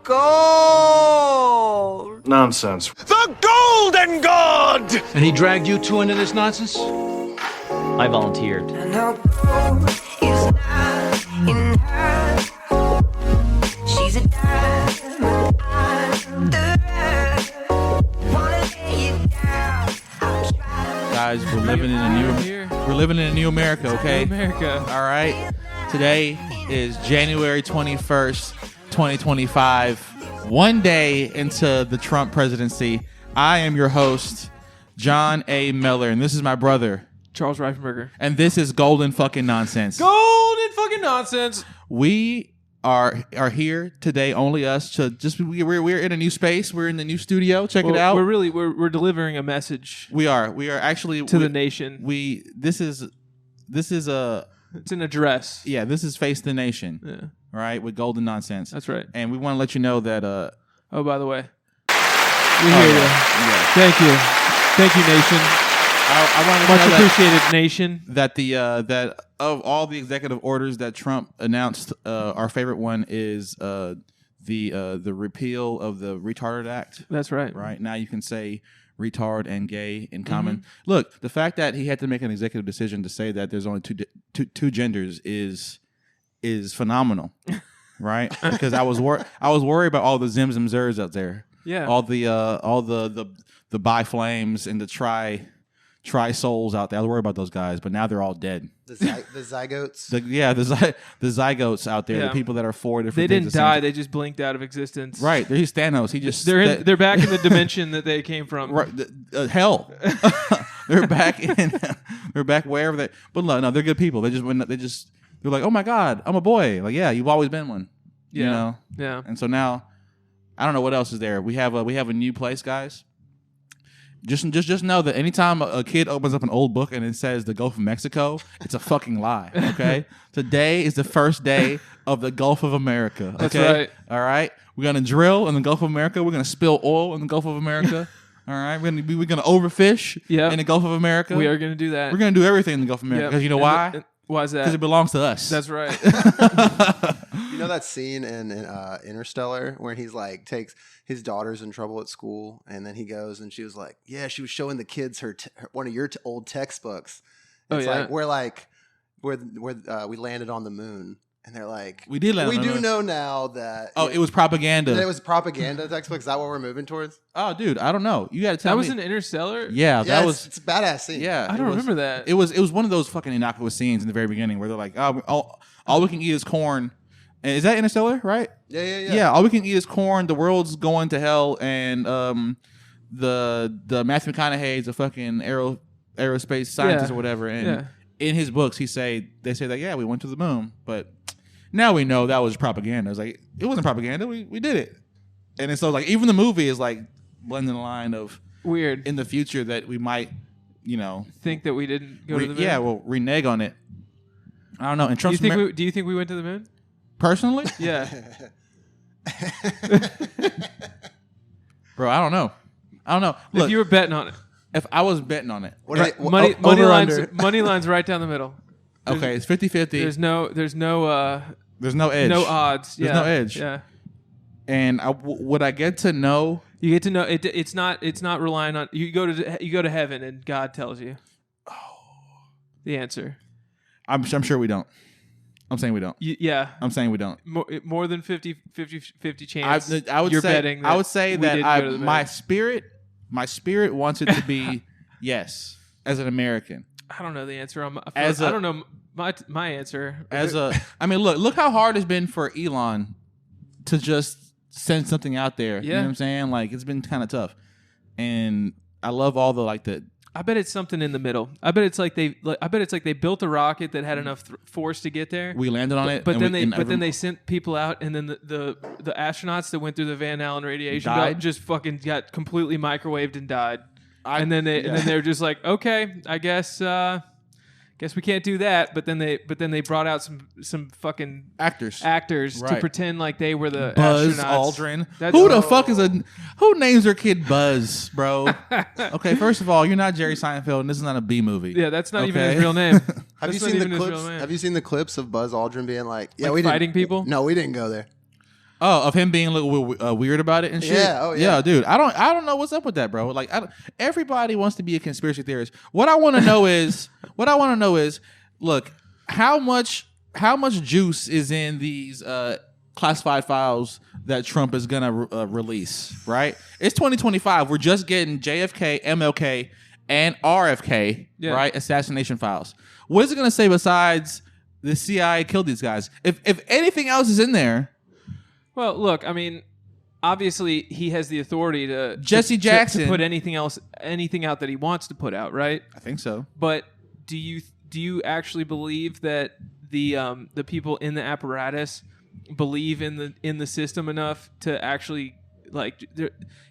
gold. Nonsense. The Golden God! And he dragged you two into this nonsense? I volunteered. And her gold is not in her. She's a diamond under her. Wanna lay it down. I'll try. Guys, we're living in a new America, okay? New America. All right. Today is January 21st, 2025. One day into the Trump presidency. I am your host, John A. Miller, and this is my brother, Charles Reifenberger. and this is Golden Fucking Nonsense. Golden fucking nonsense. We are here today, only us, to just we're in a new space. We're in the new studio. Check it out. We're delivering a message We are actually to the nation. This is a It's an address. yeah. This is Face the Nation. Yeah, Right, with Golden Nonsense. that's right. And we want to let you know that Oh, by the way, we hear you. yeah. Thank you, nation. I want to Much know appreciated, nation. that that of all the executive orders that Trump announced, our favorite one is the repeal of the Retarded Act. That's right. Right now, you can say retard and gay in common. Look, the fact that he had to make an executive decision to say that there's only two genders is phenomenal, right? Because I was worried about all the zims and zers out there. Yeah. All the bi-flames and the tri souls out there. I was worried about those guys, but now they're all dead. The zygotes. The zygotes out there, Yeah. the people that are four different. They things didn't at the same die. time. They just blinked out of existence. Right. He's Thanos. He just They're back in the dimension that they came from. right, hell. they're back wherever they. But no, they're good people. They're like, oh my God, I'm a boy. Like, yeah, you've always been one. Yeah. You know. Yeah. And so now, I don't know what else is there. We have a new place, guys. Just know that anytime a kid opens up an old book and it says the Gulf of Mexico, it's a fucking lie. Okay. Today is the first day of the Gulf of America. Okay? That's right. All right. We're gonna drill in the Gulf of America. We're gonna spill oil in the Gulf of America. All right. We're gonna overfish in the Gulf of America. We are going to do that. We're gonna do everything in the Gulf of America Yep. because you know And why? Why is that? Because it belongs to us. That's right. You know that scene in Interstellar where he's like takes his daughter's in trouble at school, and then he goes and she was like, "Yeah, she was showing the kids her one of your old textbooks." Oh, It's yeah? like we landed on the moon, and they're like, We did land We on the do moon. know now that It was propaganda. that it was propaganda textbook. Is that what we're moving towards? Oh, dude, I don't know. You got to tell That me. was an Interstellar? Yeah, that Yeah, was. it's a badass scene. Yeah, I don't remember that. It was one of those fucking innocuous scenes in the very beginning where they're like, "Oh, all we can eat is corn." And is that Interstellar, right? Yeah. All we can eat is corn. The world's going to hell, and the Matthew McConaughey is a fucking aerospace scientist or whatever. And in his books, they say that we went to the moon, but now we know that was propaganda. It's like it wasn't propaganda. We did it, and it's so like even the movie is like blending the line of Weird. in the future that we might, Think that we didn't go to the moon? yeah, we'll renege on it. I don't know. And Do you, Trump's do you think we went to the moon? personally, Yeah. bro, I don't know. Look, If you were betting on it. if I was betting on it, Money over lines under. money lines right down the middle. okay, it's 50-50. There's no There's no edge. no odds. There's Yeah. no edge. Yeah. And would I get to know? You get to know it's not relying on you go to heaven and God tells you. The answer. I'm sure we don't. I'm saying we don't. Yeah. I'm saying we don't. More than 50 chance. I would you're say. betting I would say we that didn't go to the my moon. spirit wants it to be yes as an American. I don't know the answer. I don't know my answer. I mean, look how hard it's been for Elon to just send something out there. You know Yeah. what I'm saying? Like it's been kind of tough, and I love all the I bet it's something in the middle. I bet it's like they built a rocket that had enough force to get there. we landed on it. But and then they sent people out, and then the astronauts that went through the Van Allen radiation Died? just fucking got completely microwaved and died. And then they were just like, okay, I guess we can't do that. But then they brought out some fucking actors to Right. pretend like they were the Buzz astronauts. Aldrin. That's- Who the fuck is who names their kid Buzz, bro? Okay, first of all, you're not Jerry Seinfeld, and this is not a B movie. Yeah, that's not even Okay? his real name. Have That's you not seen the even his real clips? name. Have you seen the clips of Buzz Aldrin being like, "Yeah, Like we didn't fighting people? No, we didn't go there." Oh, of him being a little weird about it and shit. Yeah, oh, yeah. dude. I don't know what's up with that, bro. Like, everybody wants to be a conspiracy theorist. What I want to know is, look, how much juice is in these classified files that Trump is gonna release? Right? It's 2025. We're just getting JFK, MLK, and RFK, right? Assassination files. What is it gonna say besides the CIA killed these guys? If anything else is in there. Well, look, I mean, obviously he has the authority to Jesse Jackson to put anything out that he wants to put out, right? I think so. But do you actually believe that the people in the apparatus believe in the system enough to actually like?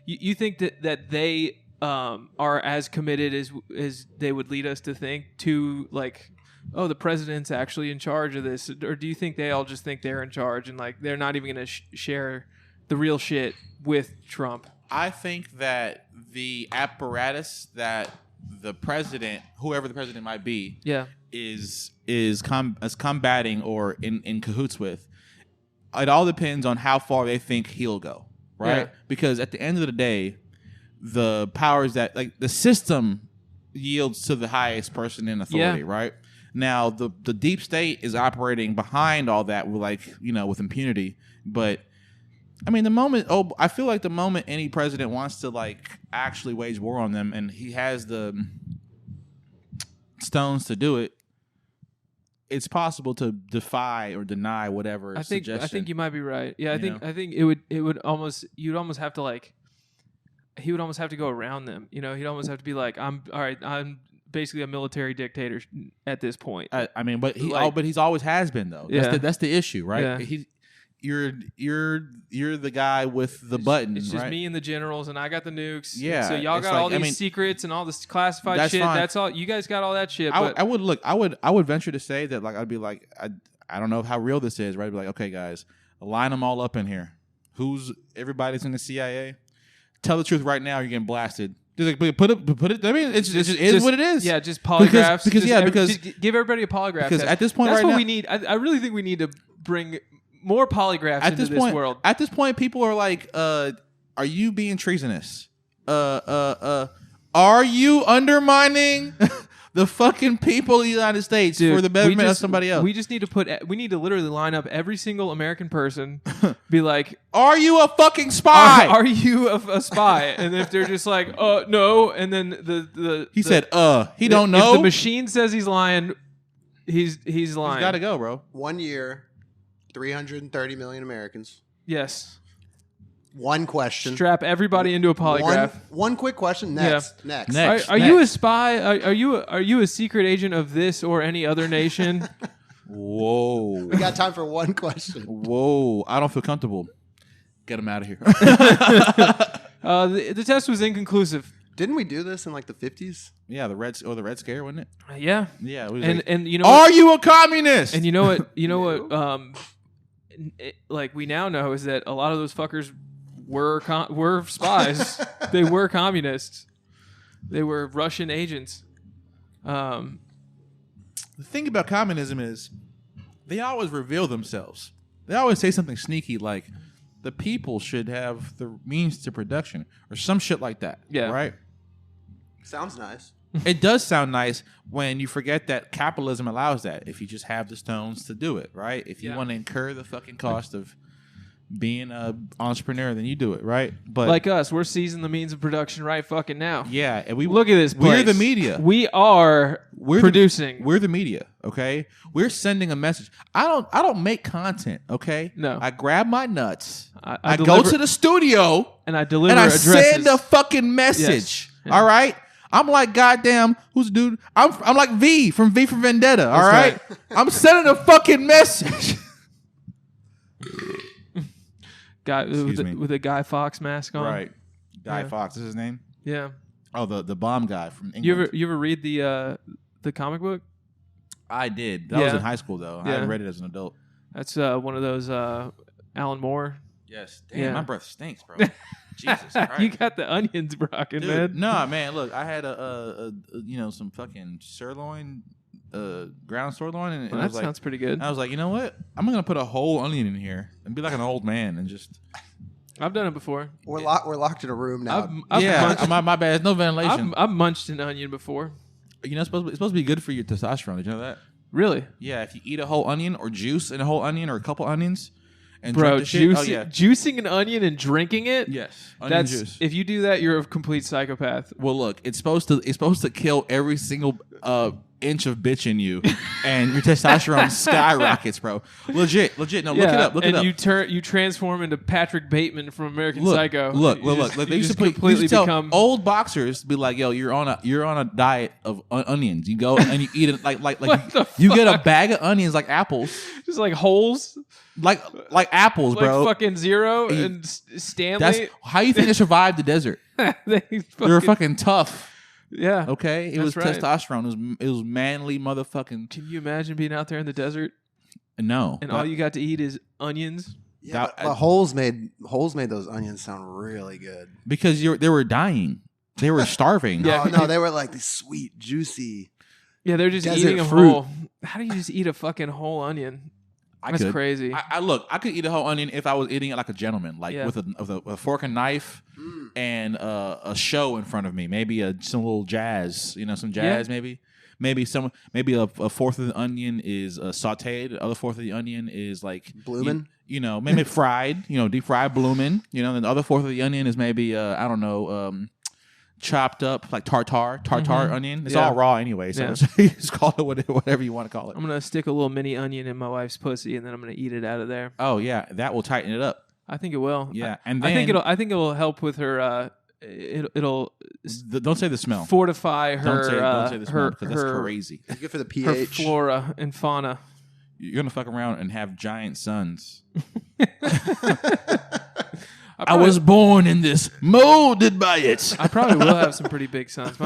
You think that they are as committed as they would lead us to think to like? Oh, the president's actually in charge of this, or do you think they all just think they're in charge and like they're not even going to share the real shit with Trump? I think that the apparatus that the president, whoever the president might be, is combating or in cahoots with. It all depends on how far they think he'll go, right? Yeah. Because at the end of the day, the powers that like the system yields to the highest person in authority, right? Now, the deep state is operating behind all that with with impunity. But I mean, I feel like the moment any president wants to like actually wage war on them and he has the stones to do it, it's possible to defy or deny whatever suggestion. I think you might be right. Yeah, I think it would almost you'd almost have to like he would almost have to go around them. You know, he'd almost have to be like, I'm basically a military dictator at this point. I mean, but he's always has been though. That's the issue, right? Yeah. You're the guy with the button. It's just right? me and the generals, and I got the nukes. Yeah. So y'all got all these secrets and all this classified shit. Fine. That's all. You guys got all that shit. I would venture to say that like I'd be like I don't know how real this is, right? I'd be like, okay, guys, line them all up in here. Everybody's in the CIA? Tell the truth right now. You're getting blasted. Just like, put it. I mean, it is what it is. Yeah, just polygraphs. Because just give everybody a polygraph. Because test. at this point, that's right what now, we need. I really think we need to bring more polygraphs into this world. At this point, people are like, "Are you being treasonous? Are you undermining the fucking people of the United States for the betterment of somebody else?" We just need to we need to literally line up every single American person, be like, "Are you a fucking spy? Are you a spy?" And if they're just like, no," and then he said, he don't know. If the machine says he's lying, he's lying. He's got to go, bro. 1 year, 330 million Americans. Yes. One question. Strap everybody into a polygraph. One quick question. Next. Are you a spy? Are you a secret agent of this or any other nation? Whoa. We got time for one question. Whoa. I don't feel comfortable. Get him out of here. The test was inconclusive. Didn't we do this in like the 50s? Yeah, the Red Scare, wasn't it? Yeah. Yeah. It was and you know, are you a communist? And you know what? You know what? Like we now know is that a lot of those fuckers were spies. They were communists. They were Russian agents. The thing about communism is they always reveal themselves. They always say something sneaky like the people should have the means to production or some shit like that. Yeah. Right? Sounds nice. It does sound nice when you forget that capitalism allows that. If you just have the stones to do it, right? If you want to incur the fucking cost of being an entrepreneur, then you do it, right? But like us, we're seizing the means of production right fucking now. Yeah, and we look at this place. We're the media. We're producing. We're the media, okay? We're sending a message. I don't make content, okay? No. I grab my nuts. I deliver, go to the studio and I deliver and I addresses. send a fucking message. Yes. Yeah. All right? I'm like, goddamn, who's the dude? I'm like V for Vendetta, all right? I'm sending a fucking message. Guy with a Guy Fawkes mask on. Right. Guy Fawkes is his name? Yeah. Oh, the bomb guy from England. You ever read the comic book? I did. That was in high school though. I haven't read it as an adult. That's one of those Alan Moore. Yes. Damn, my breath stinks, bro. Jesus Christ. You got the onions rocking, man. No, man. Look, I had a some fucking sirloin ground sirloin, and Well, I that was like, sounds pretty good. I was like, you know what? I'm gonna put a whole onion in here and be like an old man and just. I've done it before. We're locked in a room now. I've Yeah, my bad. There's no ventilation. I've munched an onion before. You know, it's supposed to be good for your testosterone. Did you know that? Really? Yeah, if you eat a whole onion or juice in a whole onion or a couple onions, and Bro, drink the shit, juicing an onion and drinking it? yes, onion That's juice. if you do that, you're a complete psychopath. Well, look, it's supposed to kill every single inch of bitch in you, and your testosterone skyrockets, bro. Legit. No, look it up. Look it up. And you transform into Patrick Bateman from American Psycho. Look. You They used just to completely tell become old boxers be like, "Yo, you're on a diet of onions. You go and you eat it like What the you get a fuck? bag of onions like apples, just like holes, like apples, like bro. fucking Zero You- and Stanley. That's how you think they survived the desert. They They're fucking tough. yeah. Okay, it That's was right. testosterone. It was manly motherfucking. Can you imagine being out there in the desert No, and all you got to eat is onions? Yeah, that- but Holes made those onions sound really good. because they were dying. They were starving. Yeah. No, they were like these sweet, juicy. Yeah, they're just Desert eating a fruit. whole. How do you just eat a fucking whole onion? I That's could. crazy. I look. I could eat a whole onion if I was eating it like a gentleman, like Yeah. with a fork and knife, and a show in front of me. Maybe some little jazz. You know, some jazz. Maybe a fourth of the onion is sautéed. The other fourth of the onion is like Bloomin'? You know, maybe fried. You know, deep fried bloomin'. You know, and the other fourth of the onion is maybe I don't know. Chopped up like tartar onion. It's Yeah. all raw anyway, so Yeah. you just call it whatever you want to call it. I'm gonna stick a little mini onion in my wife's pussy, and then I'm gonna eat it out of there. Oh yeah, that will tighten it up. I think it will. Yeah, and I think then- I think it'll help with her. It'll Don't say the smell. fortify her. Don't say the smell because that's her, crazy. It's good for the her pH. flora and fauna. You're gonna fuck around and have giant sons. I probably- was born in this, molded by it. I probably will have some pretty big sons.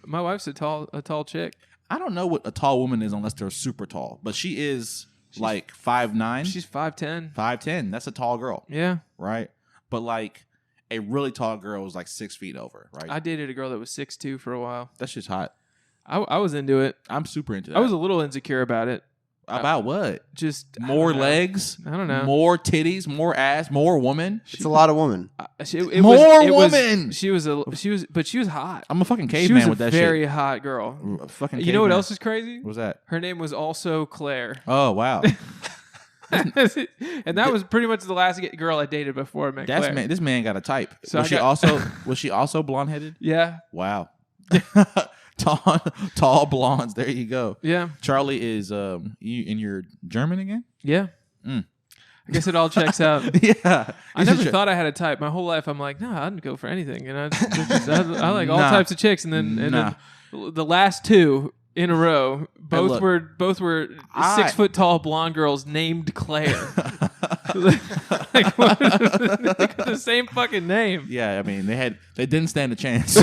My wife's a tall chick. I don't know what a tall woman is unless they're super tall, but she is like 5'9", She's 5'10". 5'10". That's a tall girl, Yeah, right? But like a really tall girl is like 6 feet over, right? I dated a girl that was 6'2" for a while. That's just hot. I was into it. I'm super into that. I was a little insecure about it. About what? Just More I don't know. legs? I don't know. More titties? More ass? More woman? It's a lot of woman. More woman! She was hot. I'm a fucking She was caveman a with that very shit. hot girl. A fucking You know what caveman. else is crazy? What was that? Her name was also Claire. Oh wow. And that was pretty much the last girl I dated before I met Claire. This man got a type. So was I she got- was she also blonde headed? Yeah, Wow. tall blondes. There you go. yeah, Charlie is you're German again? yeah. Mm. I guess it all checks out. Yeah. I never thought I had a type. My whole life, I'm like, no, I'd go for anything. And I like all Nah. types of chicks. And then the last two in a row, both look, were I- 6 foot tall blonde girls named Claire. Like, what? They got the same fucking name. Yeah, I mean they didn't stand a chance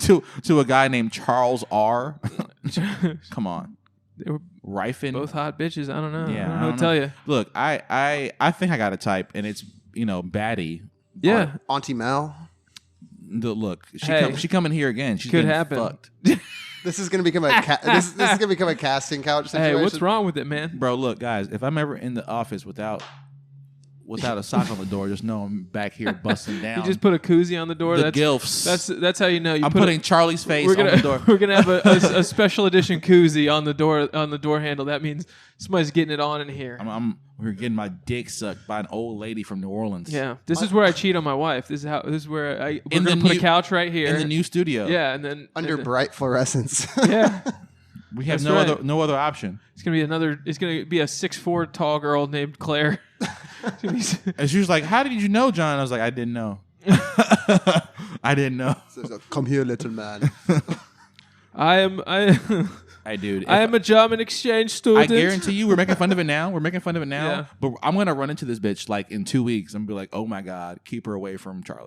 to a guy named Charles R. Come on. They were Rifen. both hot bitches. I don't know. Yeah, I don't I know what don't to tell know. you. Look, I think I got a type, and it's Yeah, baddie. Auntie Mal. Look, Hey. she coming here again. She's Could getting happen. fucked. This is gonna become this is gonna become a casting couch hey, situation. what's wrong with it, man? Bro, look, guys, if I'm ever in the office without a sock on the door, just know I'm back here busting down. You just put a koozie on the door. the gilfs. That's how you know. You I'm put putting Charlie's face we're on gonna the door. we're gonna have a special edition koozie on the door handle. That means somebody's getting it on in here. We're getting my dick sucked by an old lady from New Orleans. Yeah, this is where I cheat on my wife. This is where we're In the gonna put a new- couch right here in the new studio. Yeah, and then Under bright fluorescence. yeah, we have That's right. no other option. it's gonna be a 6'4" tall girl named Claire. And she was like, "How did you know, John?" I was like, "I didn't know. I didn't know." So, come here, little man. I am Dude. I am a German exchange I student. guarantee you, we're making fun of it now. Yeah. But I'm gonna run into this bitch like in 2 weeks and be like, "Oh my god, keep her away from Charlie."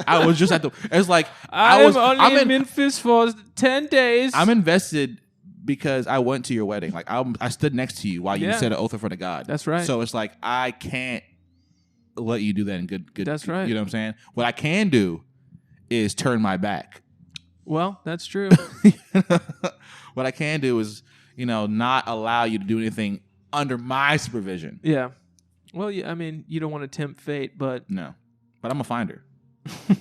I was just at the. It's like I was. am only I'm in Memphis for 10 days. I'm invested because I went to your wedding. Like I stood next to you while you Yeah. said an oath in front of God. That's right. So it's like I can't let you do that in good. That's right. You know what I'm saying? What I can do is turn my back. Well, that's true. What I can do is, not allow you to do anything under my supervision. Yeah. Well, yeah, I mean, you don't want to tempt fate, but No, but I'm gonna find her. I'm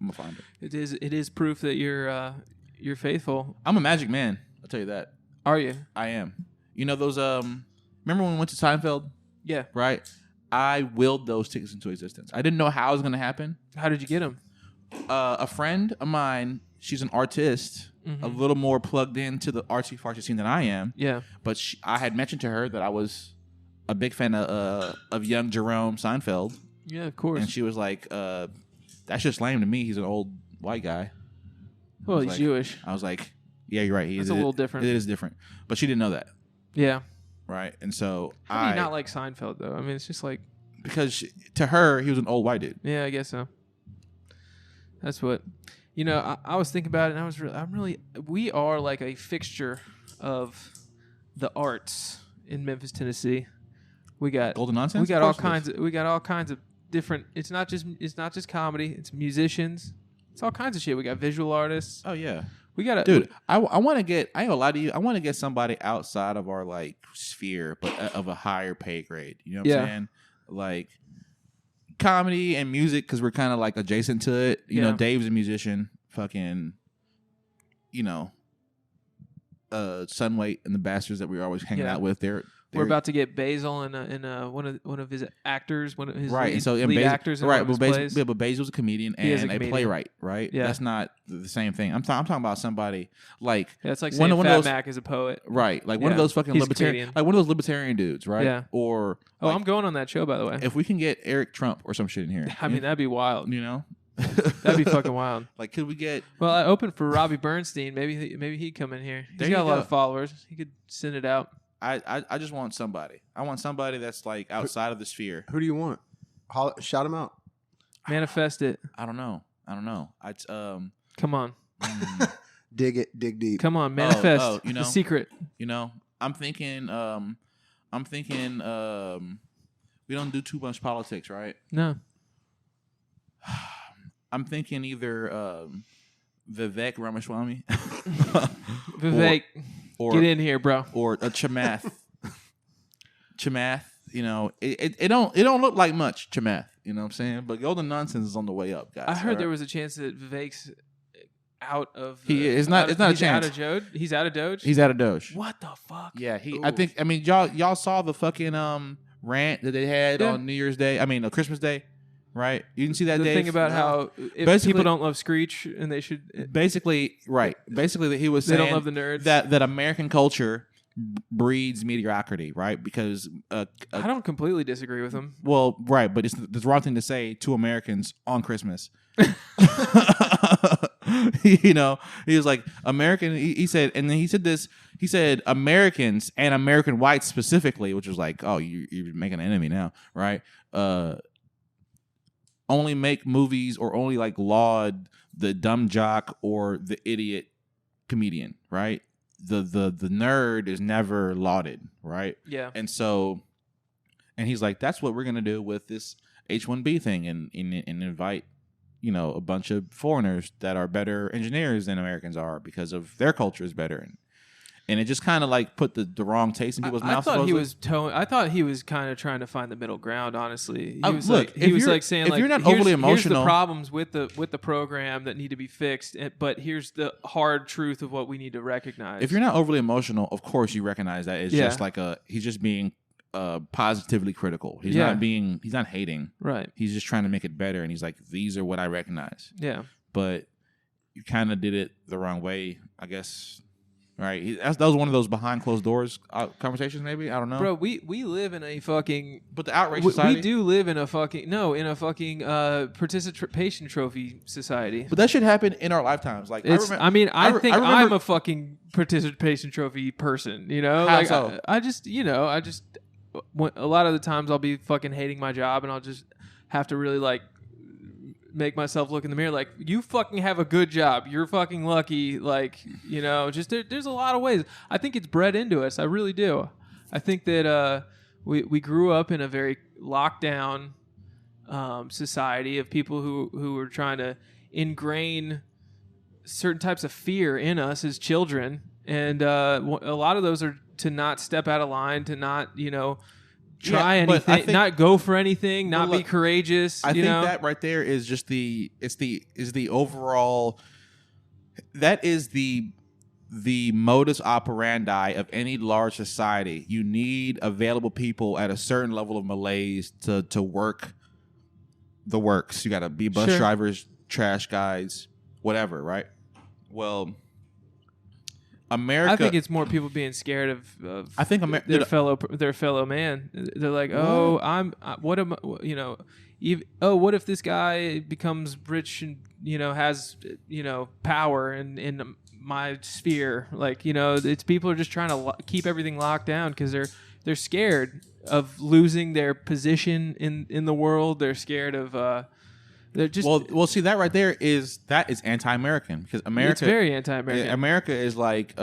gonna find her. it is proof that you're faithful. I'm a magic man. I'll tell you that. Are you? I am. You know those? Remember when we went to Seinfeld? Yeah. Right. I willed those tickets into existence. I didn't know how it was gonna happen. How did you get them? A friend of mine, she's an artist, a little more plugged into the artsy fartsy scene than I am. Yeah. But I had mentioned to her that I was a big fan of young Jerome Seinfeld. Yeah, of course. And she was like, that's just lame to me. He's an old white guy. Well, he's Jewish. I was like, yeah, you're right. It's a little different. It is different. But she didn't know that. Yeah. Right. And so How do you not like Seinfeld, though? I mean, it's just like... Because to her, he was an old white dude. Yeah, I guess so. That's what... I was thinking about it, and we are like a fixture of the arts in Memphis, Tennessee. We got Golden Nonsense. We got all kinds of different. It's not just comedy. It's musicians. It's all kinds of shit. We got visual artists. Oh yeah. We got dude. I want to get. I ain't gonna lie to you. I want to get somebody outside of our like sphere, but of a higher pay grade. You know what I'm saying? Like comedy and music, because we're kind of like adjacent to it. You know, Dave's a musician. Fucking, Sunweight and the bastards that we were always hanging out with. We're about to get Basil in one of his actors, one of his lead actors in one of his plays. But Basil's a comedian and a playwright, right? Yeah. That's not the same thing. I'm talking about somebody like it's like saying Fat Mac is a poet, right? Like one of those fucking libertarian, like one of those libertarian dudes, right? Yeah. Or I'm going on that show, by the way. If we can get Eric Trump or some shit in here, I mean that'd be wild. That'd be fucking wild. Like, could we get? Well, I opened for Robbie Bernstein. Maybe he'd come in here. He's got a lot of followers. He could send it out. I just want somebody. I want somebody that's like outside of the sphere. Who do you want? Shout him out. Manifest it. I don't know. Come on. Dig deep. Come on, manifest. The secret. I'm thinking. We don't do too much politics, right? No. I'm thinking either Vivek Ramaswamy. Vivek, get in here, bro. Or a Chamath. Chamath, it don't look like much, Chamath. You know what I'm saying? But Golden Nonsense is on the way up, guys. I heard there was a chance that Vivek's out of. It's not a chance. He's out of Doge. He's out of Doge. What the fuck? Yeah, I mean, y'all saw the fucking rant that they had on New Year's Day. I mean, Christmas Day. Right, you can see that. The Dave? Thing about how if people don't love Screech and they should basically that he was saying they don't love the nerds. that American culture breeds mediocrity, right? Because I don't completely disagree with him. Well, right, but it's the wrong thing to say to Americans on Christmas. He was like American. He said, and then he said this. He said Americans and American whites specifically, which was like, oh, you're making an enemy now, right? Only make movies or only like laud the dumb jock or the idiot comedian, right? The nerd is never lauded, right? Yeah. And he's like, that's what we're gonna do with this H-1B thing, and invite a bunch of foreigners that are better engineers than Americans are because of their culture is better. And it just kind of like put the wrong taste in people's mouths. I thought he was kind of trying to find the middle ground. Honestly, he was saying if you're not overly emotional, here's the problems with the program that need to be fixed, but here's the hard truth of what we need to recognize. If you're not overly emotional, of course you recognize that it's just like he's just being positively critical. He's not hating. Right. He's just trying to make it better, and he's like, these are what I recognize. Yeah. But you kind of did it the wrong way, I guess. Right, that was one of those behind closed doors conversations. Maybe, I don't know, bro. We live in a fucking the outrage society. We do live in a fucking participation trophy society. But that should happen in our lifetimes. Like I think I'm a fucking participation trophy person. How so? I just a lot of the times I'll be fucking hating my job, and I'll just have to really like make myself look in the mirror like, you fucking have a good job, you're fucking lucky, like, just there's a lot of ways. I think it's bred into us. I really do. I think that we grew up in a very locked down society of people who were trying to ingrain certain types of fear in us as children, and a lot of those are to not step out of line, to not try Yeah, but I anything, think- not go for anything, not be look, courageous. I you think know? that right there is just the overall. That is the modus operandi of any large society. You need available people at a certain level of malaise to work the works. You got to be bus Sure. drivers, trash guys, whatever, right? Well, America. I think it's more people being scared of I think their fellow man. They're like, what if this guy becomes rich and has power in my sphere? Like it's people are just trying to keep everything locked down because they're scared of losing their position in the world. They're scared of they're just well. See, that right there is anti-American because America. It's very anti-American. America is like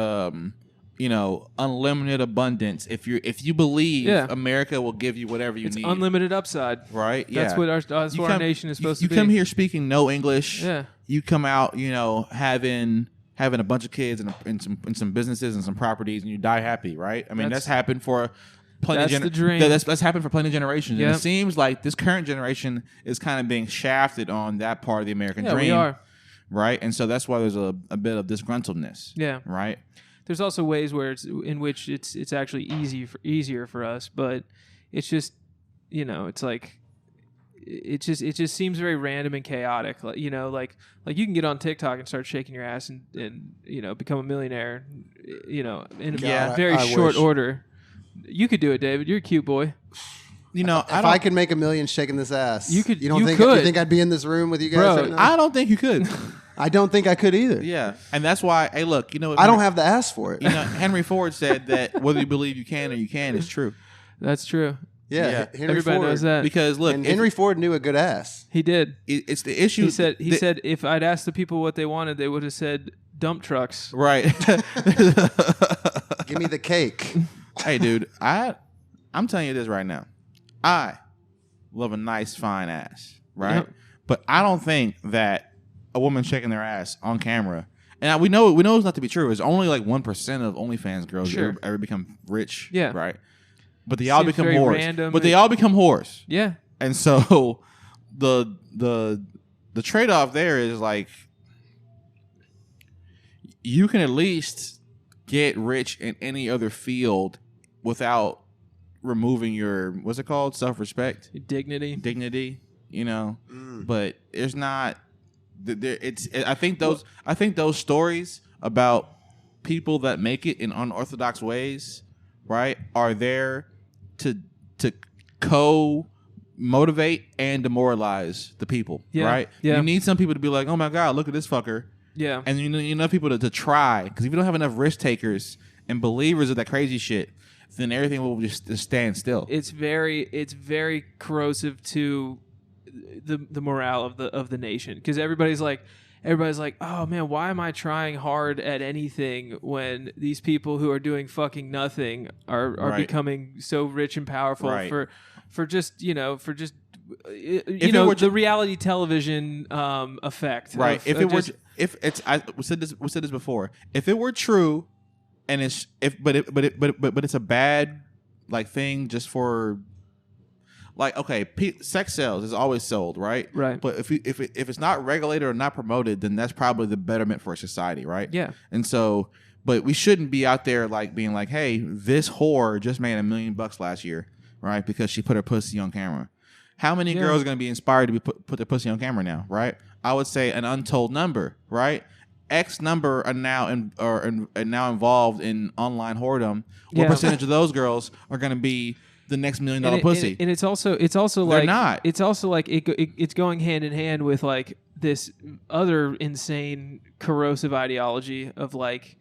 unlimited abundance. If you believe America will give you whatever you it's need, unlimited upside. right? That's what our nation is supposed to be. You come here speaking no English. Yeah. You come out, having a bunch of kids and some businesses and some properties, and you die happy, right? I mean, that's happened for plenty. That's the dream. That's happened for plenty of generations. Yep. And it seems like this current generation is kind of being shafted on that part of the American dream. We are. Right, and so that's why there's a bit of disgruntledness. Yeah. Right. There's also ways where it's actually easier for us, but it's just it's like it just seems very random and chaotic. Like like you can get on TikTok and start shaking your ass and become a millionaire, in a very short wish. order. You could do it, David. You're a cute boy. If I could make $1 million shaking this ass, You could- You don't you think? could. You think I'd be in this room with you guys Bro, right now? I don't think you could. I don't think I could either. Yeah, and that's why. Hey, look, I don't have the ass for it. Henry Ford said that whether you believe you can or you can is true. That's true. Yeah, Henry Everybody Ford. knows that. Because look, And Henry Ford knew a good ass. He did. it's the issue. He said if I'd asked the people what they wanted, they would have said dump trucks. right. Give me the cake. Hey, dude, I'm telling you this right now. I love a nice, fine ass, right? Yep. But I don't think that a woman shaking their ass on camera, and we know it's not to be true. It's only like 1% of OnlyFans girls Sure. ever become rich, Yeah. right? But they all Seems become very whores. random. But they all become whores, Yeah. and so the trade off there is like you can at least get rich in any other field without removing your what's it called, self-respect, Dignity. but there's not I think those stories about people that make it in unorthodox ways, right, are there to motivate and demoralize the people, Yeah, right? yeah. You need some people to be like, oh my god, look at this fucker, Yeah. and you need people to try, because if you don't have enough risk takers and believers of that crazy shit, then everything will just stand still. It's very corrosive to the morale of the nation, because everybody's like, oh man, why am I trying hard at anything when these people who are doing fucking nothing are Right. becoming so rich and powerful Right. for just the reality television effect, Right. of- If of it were, just- if it's, we said this before. If it were true, and but it's a bad like thing just for like, okay, sex sells is always sold, right? Right. But if it's not regulated or not promoted, then that's probably the betterment for society, right? Yeah. And so, but we shouldn't be out there like being like, hey, this whore just made $1 million last year, right? Because she put her pussy on camera. How many girls are going to be inspired to put their pussy on camera now, right? I would say an untold number, right? X number are now now involved in online whoredom. What Yeah. percentage of those girls are going to be the next $1 million pussy? And it's also They're like not. It's also like it's going hand in hand with like this other insane corrosive ideology of like,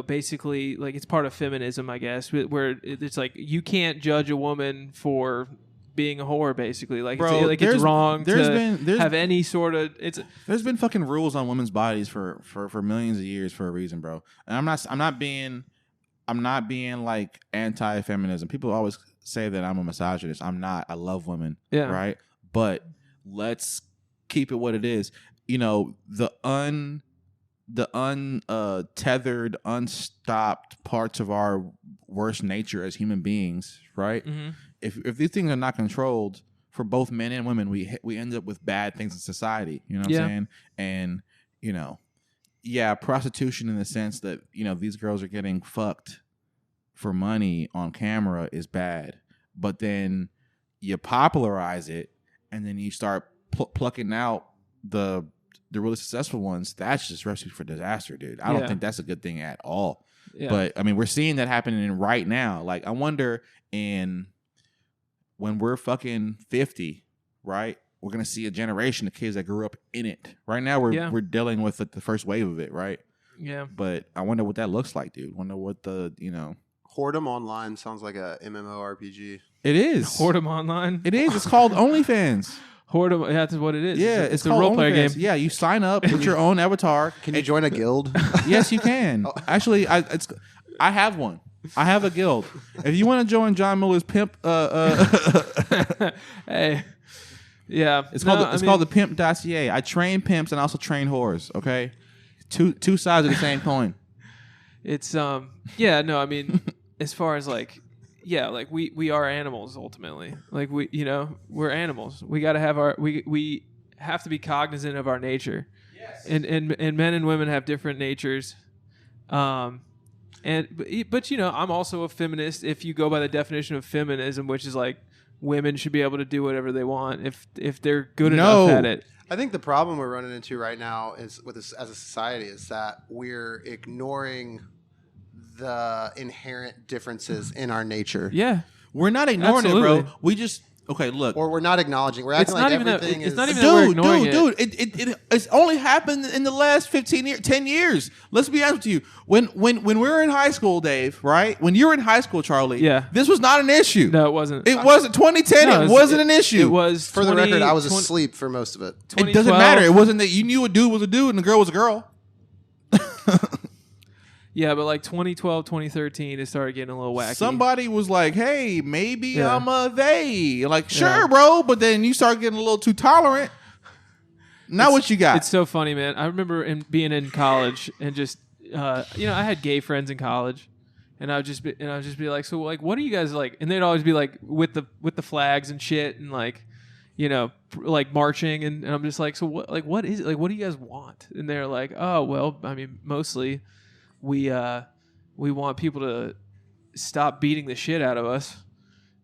basically like it's part of feminism, I guess, where it's like you can't judge a woman for being a whore, basically. Like, Bro, it's wrong there's to have any sort of There's been fucking rules on women's bodies for millions of years for a reason, bro. And I'm not being like anti-feminism. People always say that I'm a misogynist. I'm not. I love women. Yeah. Right. But let's keep it what it is. The untethered, unstopped parts of our worst nature as human beings, right? Mm-hmm. If these things are not controlled for both men and women, we end up with bad things in society. You know what I'm saying? And prostitution in the sense that these girls are getting fucked for money on camera is bad, but then you popularize it, and then you start plucking out the really successful ones. That's just recipe for disaster, dude. I don't think that's a good thing at all. Yeah. But I mean, we're seeing that happening right now. Like, I wonder when we're fucking 50, right? We're gonna see a generation of kids that grew up in it. Right now, we're dealing with the first wave of it, right? Yeah. But I wonder what that looks like, dude. Wonder what Whoredom Online sounds like a MMORPG. It is. Whoredom Online? It is. It's called OnlyFans. Whoredom, that's what it is. Yeah, it's a role player game. Yeah, you sign up with your own avatar. Can you join a guild? Yes, you can. Actually, I have one. I have a guild. If you want to join John Miller's pimp, hey, yeah, it's called the Pimp Dossier. I train pimps and I also train whores. Okay, two sides of the same coin. It's yeah, no, I mean, as far as like we are animals ultimately. Like we're animals. We got to have we have to be cognizant of our nature. Yes. And men and women have different natures. But I'm also a feminist if you go by the definition of feminism, which is like women should be able to do whatever they want if they're good enough at it. I think the problem we're running into right now is with this as a society is that we're ignoring the inherent differences in our nature. Yeah. We're not ignoring it, bro. We just look. Or we're not acknowledging. We're acting like everything is. It's not even that we're ignoring it. It's only happened in the last 10 years. Let's be honest with you. When we were in high school, Dave, right? When you were in high school, Charlie, this was not an issue. No, it wasn't. It wasn't 2010. No, it wasn't an issue. It was. For the record, I was asleep for most of it. It doesn't matter. It wasn't that you knew a dude was a dude and a girl was a girl. Yeah, but like 2012, 2013, it started getting a little wacky. Somebody was like, hey, maybe I'm a they. Like, sure, bro. But then you start getting a little too tolerant. Now what you got? It's so funny, man. I remember being in college and just, I had gay friends in college. And I would just be like, so like, what are you guys like? And they'd always be like with the flags and shit and like, like marching. And I'm just like, so what is it? Like, what do you guys want? And they're like, oh, well, I mean, mostly we want people to stop beating the shit out of us,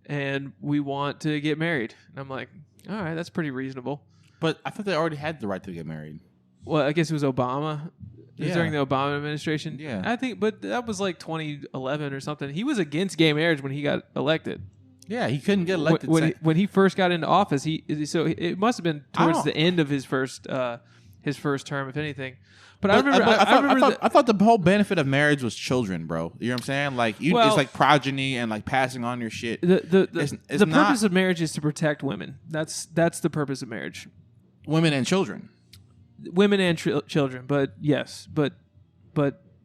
and we want to get married. And I'm like, all right, that's pretty reasonable. But I thought they already had the right to get married. Well, I guess it was Obama. It was during the Obama administration. Yeah. I think, but that was like 2011 or something. He was against gay marriage when he got elected. Yeah, he couldn't get elected. When he first got into office, so it must have been towards the end of his first term, if anything. But I thought the whole benefit of marriage was children, bro. You know what I'm saying? Like it's like progeny and like passing on your shit. The purpose of marriage is to protect women. That's the purpose of marriage. Women and children. Women and children, but yes, but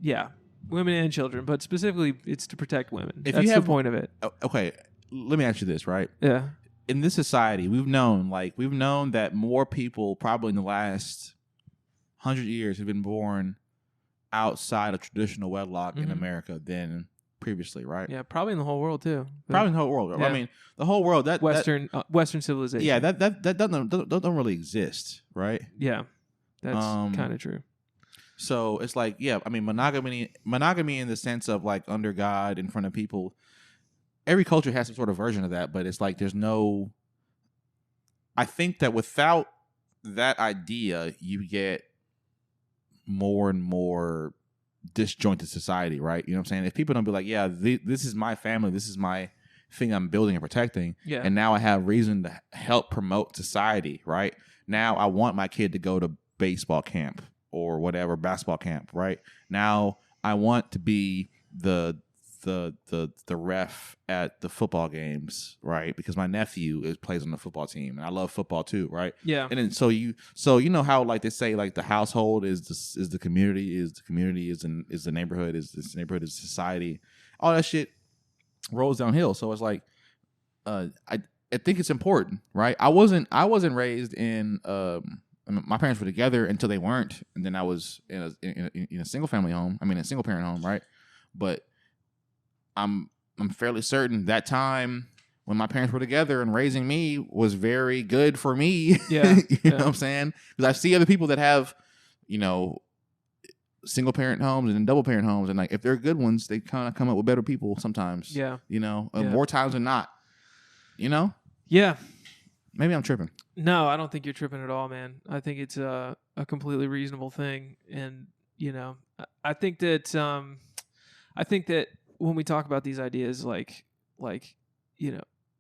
yeah, women and children, but specifically it's to protect women. That's the point of it. Okay, let me ask you this, right? Yeah. In this society, we've known that more people probably in the last 100 years have been born outside of traditional wedlock in America than previously, right? Yeah, probably in the whole world too. Probably in the whole world. Yeah. I mean, the whole world. That Western civilization. Yeah, that doesn't really exist, right? Yeah, that's kind of true. So it's like, yeah, I mean, monogamy in the sense of like under God in front of people. Every culture has some sort of version of that, but it's like there's no. I think that without that idea, you get more and more disjointed society, right? You know what I'm saying? If people don't be like, yeah, this is my family, this is my thing I'm building and protecting, and now I have reason to help promote society, right? Now I want my kid to go to baseball camp or whatever, basketball camp, right? Now I want to be the ref at the football games, right? Because my nephew plays on the football team, and I love football too, right? Yeah. And then so you know how like they say like the household is the community, is the neighborhood, is society, all that shit rolls downhill. So it's like I think it's important, right? I wasn't raised in a my parents were together until they weren't, and then I was in a single family home. I mean, a single parent home, right? But I'm fairly certain that time when my parents were together and raising me was very good for me. Yeah, you know what I'm saying? Because I see other people that have, single parent homes and double parent homes, and like if they're good ones, they kind of come up with better people sometimes. Yeah, more times than not. Yeah. Maybe I'm tripping. No, I don't think you're tripping at all, man. I think it's a completely reasonable thing, and I think that when we talk about these ideas, like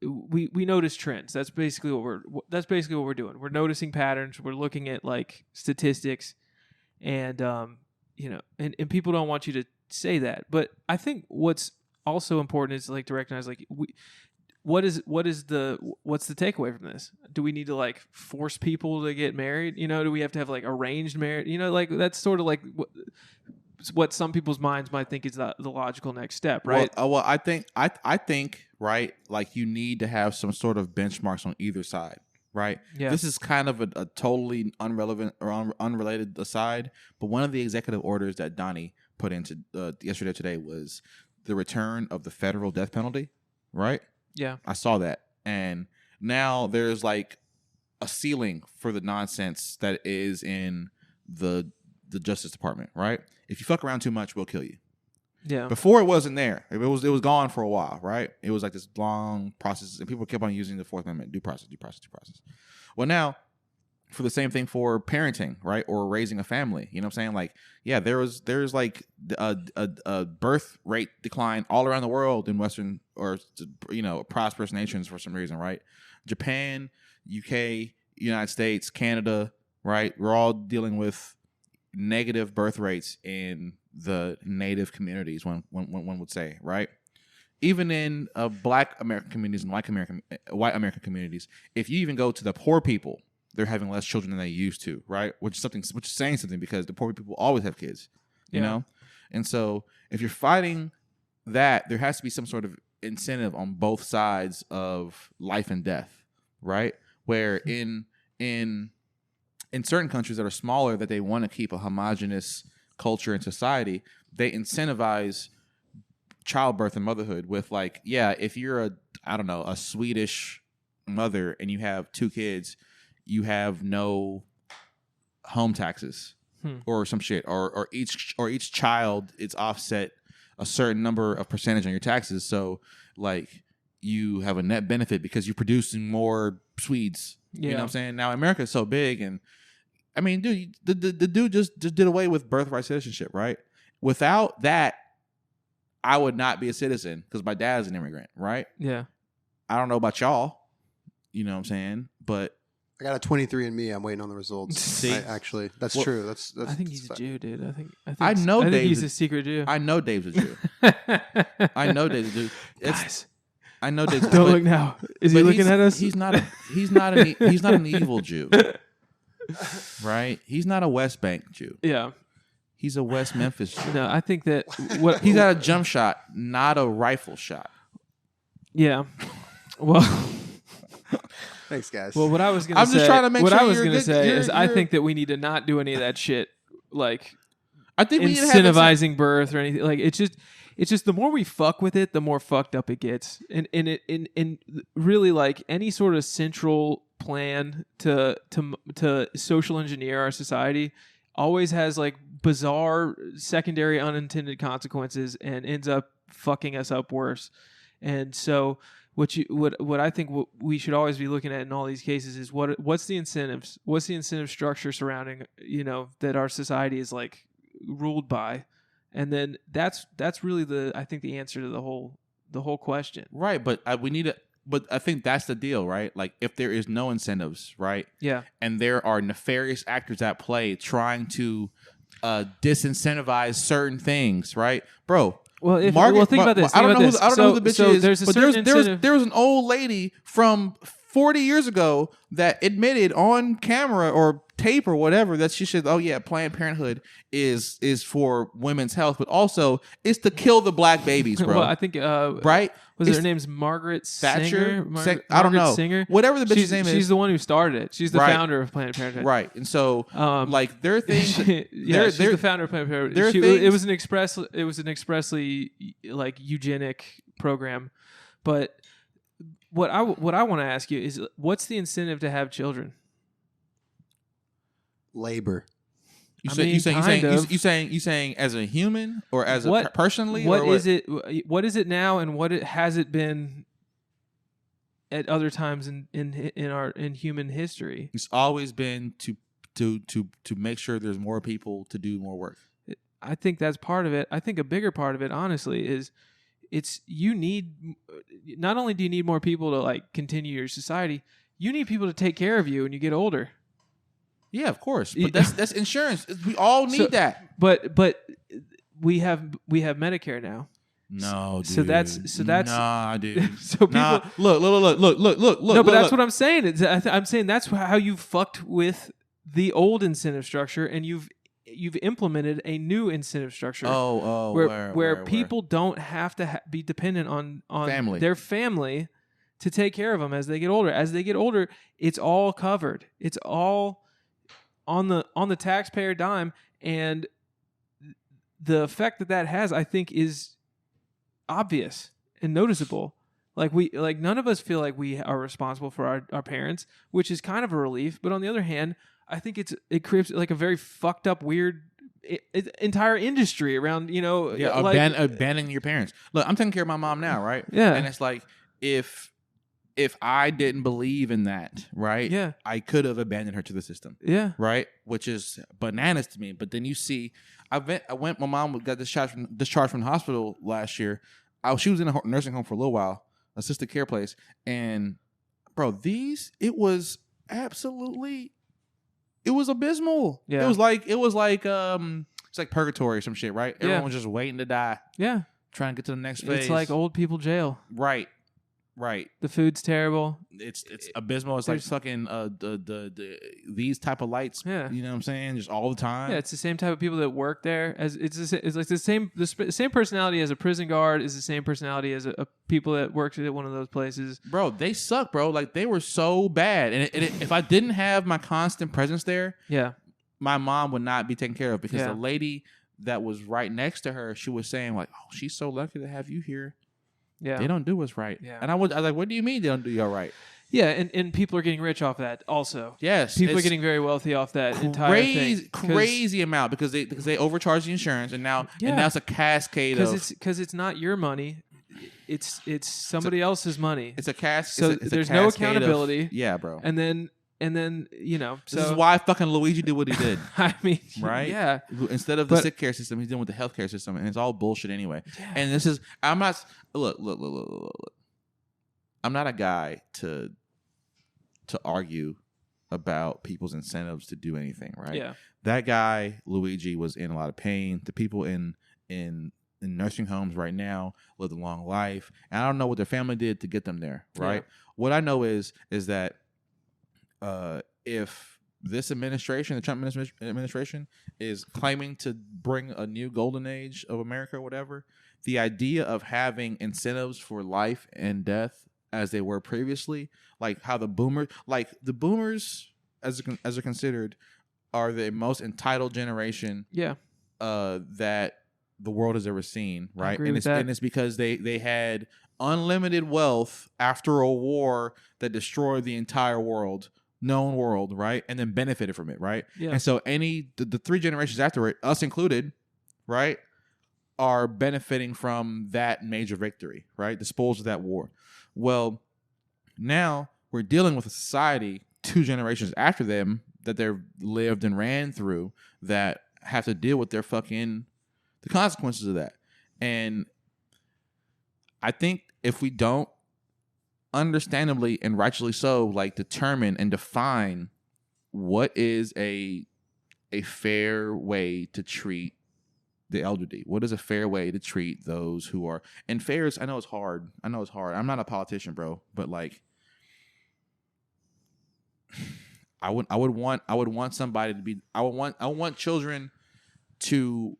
we notice trends. That's basically what we're doing. We're noticing patterns. We're looking at like statistics, and and people don't want you to say that. But I think what's also important is like to recognize like what's the takeaway from this? Do we need to like force people to get married? Do we have to have like arranged marriage? Like that's sort of like what some people's minds might think is the logical next step, right? Well, I think right, like you need to have some sort of benchmarks on either side, right? Yeah. This is kind of a totally irrelevant or unrelated aside, but one of the executive orders that Donnie put into yesterday or today was the return of the federal death penalty, right? Yeah. I saw that, and now there's like a ceiling for the nonsense that is in the Justice Department, right? If you fuck around too much, we'll kill you. Yeah. Before it wasn't there. It was gone for a while, right? It was like this long process, and people kept on using the Fourth Amendment, due process. Well, now for the same thing for parenting, right, or raising a family. You know what I'm saying? Like, yeah, there's like a birth rate decline all around the world in Western or prosperous nations for some reason, right? Japan, UK, United States, Canada, right? We're all dealing with negative birth rates in the native communities, one would say, right? Even in Black American communities and white American communities, if you even go to the poor people, they're having less children than they used to, right? Which is saying something, because the poor people always have kids, you know? And so if you're fighting that, there has to be some sort of incentive on both sides of life and death, right? Where in certain countries that are smaller, that they want to keep a homogenous culture and society, they incentivize childbirth and motherhood with like, yeah, if you're a Swedish mother and you have 2 kids, you have no home taxes or some shit, or each child, it's offset a certain number of percentage on your taxes. So like you have a net benefit because you're producing more Swedes. Yeah. You know what I'm saying? Now America is so big, and I mean, dude, the dude just did away with birthright citizenship, right? Without that, I would not be a citizen because my dad's an immigrant, right? Yeah. I don't know about y'all, you know what I'm saying? But I got a 23andMe. I'm waiting on the results. See? Actually, that's true. That's I think he's a Jew, dude. I think I think he's a secret Jew. I know Dave's a Jew. I know Dave's a Jew. Guys, I know Dave's a Jew. don't look now. Is he looking at us? He's not an evil Jew. Right? He's not a West Bank Jew. Yeah. He's a West Memphis Jew. No, I think that he's got a jump shot, not a rifle shot. Yeah. Well, thanks, guys. well, what I was gonna I'm say, just trying to make what sure I was you're gonna good- say you're- is, I you're- think that we need to not do any of that shit, like I think we need to have incentivizing birth or anything. Like it's just the more we fuck with it, the more fucked up it gets, and really like any sort of central plan to social engineer our society always has like bizarre secondary unintended consequences and ends up fucking us up worse. And so what I think we should always be looking at in all these cases is what's the incentives, what's the incentive structure surrounding that our society is like ruled by, and then that's really I think the answer to the whole question. Right, but we need to. But I think that's the deal, right? Like, if there is no incentives, right? Yeah. And there are nefarious actors at play trying to disincentivize certain things, right, bro? Well, Margaret, think about this. I don't know who the bitch is. There's a but certain incentive. there was an old lady from 40 years ago that admitted on camera or tape or whatever that she said, oh yeah, Planned Parenthood is for women's health, but also it's to kill the black babies, bro. Well, I think right? Her name's Margaret Thatcher? Singer? I don't Margaret know. Singer? Whatever the bitch's name is. She's the one who started it. She's the Right. founder of Planned Parenthood. Right. And so like there are things she's the founder of Planned Parenthood. It was an expressly like eugenic program. But what I want to ask you is, what's the incentive to have children? Labor. You saying as a human or as personally? What or is it? What is it now, and has it been at other times in human history? It's always been to make sure there's more people to do more work. I think that's part of it. I think a bigger part of it, honestly, is you need, not only do you need more people to like continue your society, you need people to take care of you when you get older. Yeah, of course. But that's insurance. We all need that. But we have Medicare now. No, dude. So that's nah, dude. So people look. No, but that's what I'm saying. I'm saying that's how you fucked with the old incentive structure, and you've implemented a new incentive structure. Where people don't have to be dependent on their family to take care of them as they get older. As they get older, it's all covered. It's all on the taxpayer dime, and the effect that has, I think, is obvious and noticeable. Like none of us feel like we are responsible for our parents, which is kind of a relief. But on the other hand, I think it creates like a very fucked up, weird entire industry around, abandoning your parents. Look, I'm taking care of my mom now, right? Yeah. And it's like if I didn't believe in that, right? Yeah. I could have abandoned her to the system. Yeah. Right? Which is bananas to me. But then you see, my mom got discharged from the hospital last year. She was in a nursing home for a little while, assisted care place. And bro, it was abysmal. Yeah. It was like it's like purgatory or some shit, right? Yeah. Everyone was just waiting to die. Yeah. Trying to get to the next phase. It's like old people jail. Right. The food's terrible. It's abysmal. It's like fucking these type of lights. Yeah. You know what I'm saying? Just all the time. Yeah, it's the same type of people that work there. It's like the same personality as a prison guard is the same personality as a people that worked at one of those places. Bro, they suck, bro. Like they were so bad. And if I didn't have my constant presence there, yeah, my mom would not be taken care of because Yeah. the lady that was right next to her, she was saying like, "Oh, she's so lucky to have you here." Yeah. They don't do us right. Yeah. And I was like, what do you mean they don't do you all right? Yeah, and people are getting rich off that also. Yes. People are getting very wealthy off that entire thing. Crazy amount because they overcharge the insurance and now it's a cascade because it's not your money. It's somebody else's money. It's a cast. So there's no accountability. Yeah, bro. And then this is why fucking Luigi did what he did. I mean, right? Yeah. Instead of the sick care system, he's dealing with the healthcare system, and it's all bullshit anyway. Yeah. And this is I'm not look. I'm not a guy to argue about people's incentives to do anything, right? Yeah. That guy Luigi was in a lot of pain. The people in nursing homes right now live a long life, and I don't know what their family did to get them there, right? Yeah. What I know is that if this administration, the Trump administration, is claiming to bring a new golden age of America or whatever, the idea of having incentives for life and death as they were previously, like how the boomers as they're considered are the most entitled generation that the world has ever seen, right? And it's because they had unlimited wealth after a war that destroyed the entire known world, right? And then benefited from it, right? Yeah. And so the three generations after it, us included, right, are benefiting from that major victory, right? The spoils of that war. Well, now we're dealing with a society 2 generations after them that they've lived and ran through that have to deal with the consequences of that. And I think if we don't understandably and rightfully so, like determine and define what is a fair way to treat the elderly. What is a fair way to treat those who are, and fair is, I know it's hard. I'm not a politician, bro, but like I would want somebody to be. I would want children to,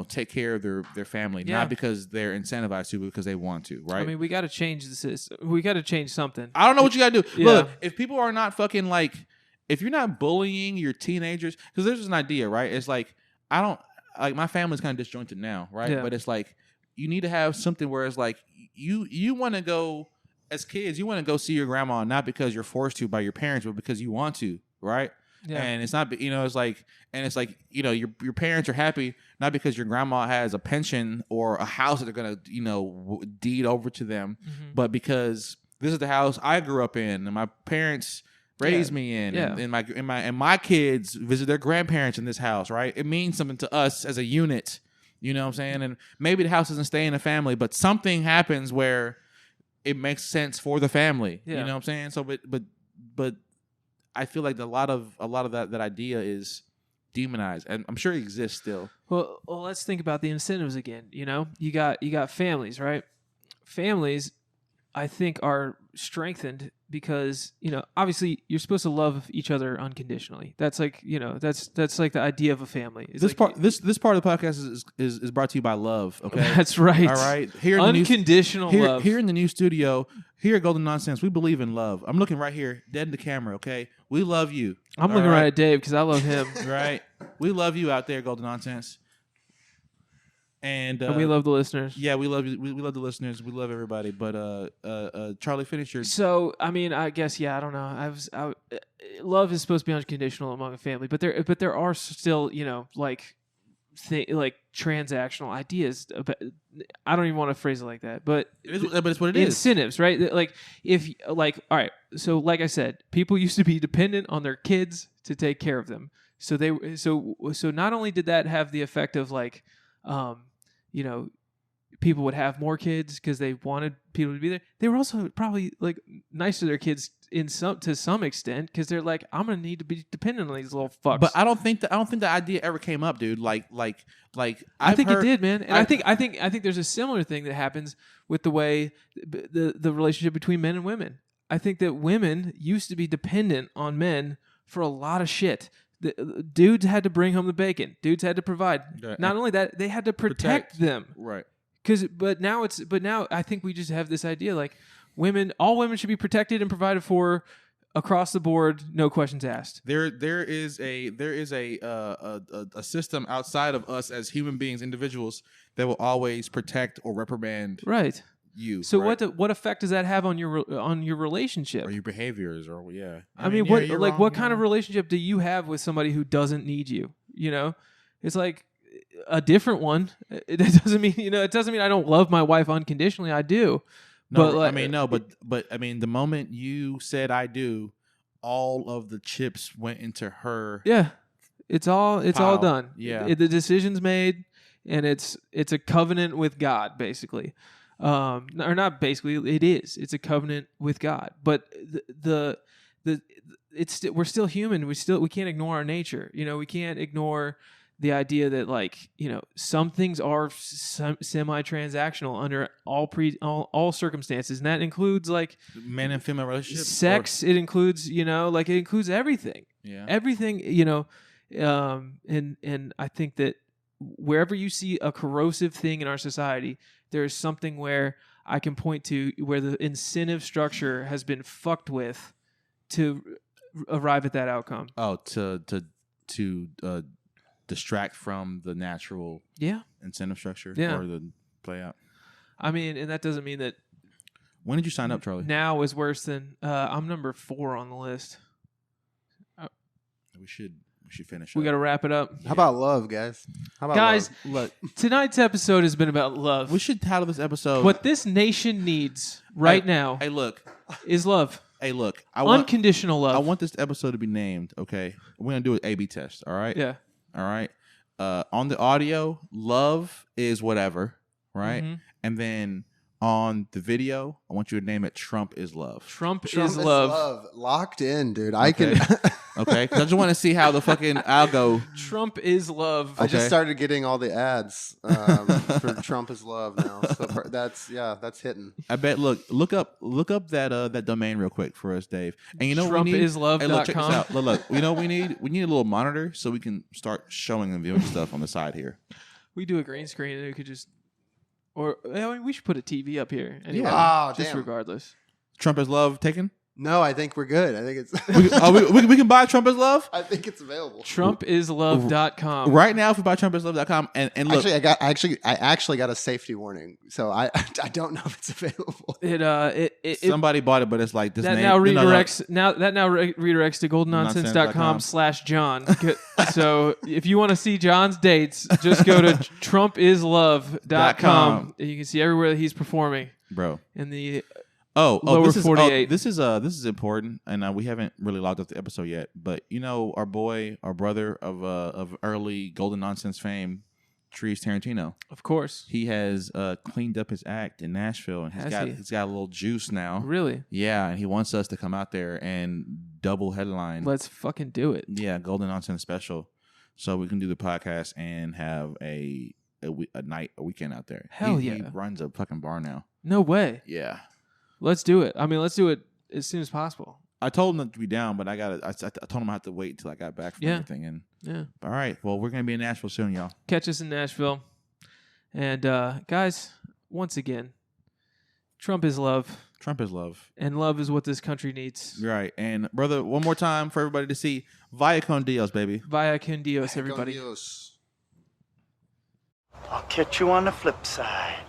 take care of their family, not because they're incentivized to, but because they want to, right? I mean, we got to change the system. We got to change something. I don't know what you got to do. Yeah. Look, if people are not fucking if you're not bullying your teenagers, because there's an idea, right? It's like, I don't, my family's kind of disjointed now, right? Yeah. But it's like, you need to have something where it's like, you want to go, as kids, you want to go see your grandma, not because you're forced to by your parents, but because you want to, right? Yeah. And it's not, it's like, your parents are happy, not because your grandma has a pension or a house that they're going to, deed over to them, but because this is the house I grew up in and my parents raised me in, and my kids visit their grandparents in this house, right? It means something to us as a unit, you know what I'm saying? And maybe the house doesn't stay in the family, but something happens where it makes sense for the family, you know what I'm saying? So, but I feel like a lot of that idea is demonized, and I'm sure it exists still. Well, let's think about the incentives again. You got families, right? Families, I think, are strengthened because obviously you're supposed to love each other unconditionally. That's like that's like the idea of a family. It's this part of the podcast is brought to you by love. Okay, that's right. All right, here in unconditional love. Here in the new studio, here at Golden Nonsense, we believe in love. I'm looking right here, dead in the camera. Okay, we love you. I'm looking right at Dave because I love him. Right, we love you out there, Golden Nonsense. And we love the listeners. Yeah, we love you. We love the listeners. We love everybody. But Charlie, finish your. So I mean, I guess I don't know. Love is supposed to be unconditional among a family, but there are still like transactional ideas. I don't even want to phrase it like that, but it's what it is. Incentives, right? Like all right. So like I said, people used to be dependent on their kids to take care of them. So so not only did that have the effect of people would have more kids because they wanted people to be there. They were also probably nice to their kids to some extent because they're like, I'm gonna need to be dependent on these little fucks. But I don't think the idea ever came up, dude. I think it did, man. And I think there's a similar thing that happens with the way the relationship between men and women. I think that women used to be dependent on men for a lot of shit. The dudes had to bring home the bacon. Dudes had to provide. Right. Not only that, they had to protect them. Right. But now I think we just have this idea all women should be protected and provided for across the board, no questions asked. There is a system outside of us as human beings, individuals, that will always protect or reprimand. Right. You. So right? what effect does that have on your relationship or your behaviors or I mean what kind of relationship do you have with somebody who doesn't need you? It's like a different one. It doesn't mean I don't love my wife unconditionally. I do. No, but I mean the moment you said I do, all of the chips went into her. Yeah, it's all done. Yeah, the decision's made, and it's a covenant with God basically. Or not basically, it is. It's a covenant with God. But we're still human. We can't ignore our nature. We can't ignore the idea that some things are semi-transactional under all circumstances, and that includes man and female relationships, sex. It includes it includes everything. Yeah, everything. And I think that wherever you see a corrosive thing in our society, there is something where I can point to where the incentive structure has been fucked with to arrive at that outcome. Oh, to distract from the natural incentive structure or the play out. I mean, and that doesn't mean that. When did you sign up, Charlie? Now is worse than I'm number 4 on the list. We should finish. We got to wrap it up. How about love, guys? How about guys? love? Look, tonight's episode has been about love. We should title this episode "What This Nation Needs Right Now." Hey, look, is love. Hey, look, unconditional love. I want this episode to be named. Okay, we're gonna do an A/B test. All right. Yeah. All right. On the audio, love is whatever, right? Mm-hmm. And then on the video, I want you to name it "Trump is Love." Trump is love. Locked in, dude. Okay. I can. Okay, 'cause I just want to see how the fucking algo. Trump is love. I just Okay. started getting all the ads for Trump is love now. So that's hitting. I bet. Look up that domain real quick for us, Dave. And you know what we need? TrumpisLove.com. Hey, look, check this out. Look. You know what we need? We need a little monitor so we can start showing and viewing stuff on the side here. We do a green screen and we could just, or I mean, we should put a TV up here. Anyway, Oh, just damn. regardless. Trump is love taken. No, I think we're good. I think it's. We can buy Trump is love I think it's available. TrumpisLove.com. right now if we buy TrumpisLove.com and look. Actually, I actually got a safety warning, so I don't know if it's available. Somebody bought it, but it's like this that name. now no. redirects to goldennonsense.com/John. So if you want to see John's dates, just go to TrumpisLove.com. And you can see everywhere that he's performing Bro. in the Lower this is 48. This is important, and we haven't really logged up the episode yet. But you know, our brother of early Golden Nonsense fame, Trees Tarantino. Of course. He has cleaned up his act in Nashville, and he's got a little juice now. Really? Yeah, and he wants us to come out there and double headline. Let's fucking do it. Yeah, Golden Nonsense special, so we can do the podcast and have a weekend out there. Hell He yeah. runs a fucking bar now. No way. Yeah. Let's do it. I mean, let's do it as soon as possible. I told him to be down, but I told him I had to wait until I got back from everything. And Yeah. all right, well, we're gonna be in Nashville soon, y'all. Catch us in Nashville. And guys, once again, Trump is love. Trump is love. And love is what this country needs. Right. And brother, one more time for everybody to see Vaya con Dios, baby. Vaya con Dios, everybody. Con Dios. I'll catch you on the flip side.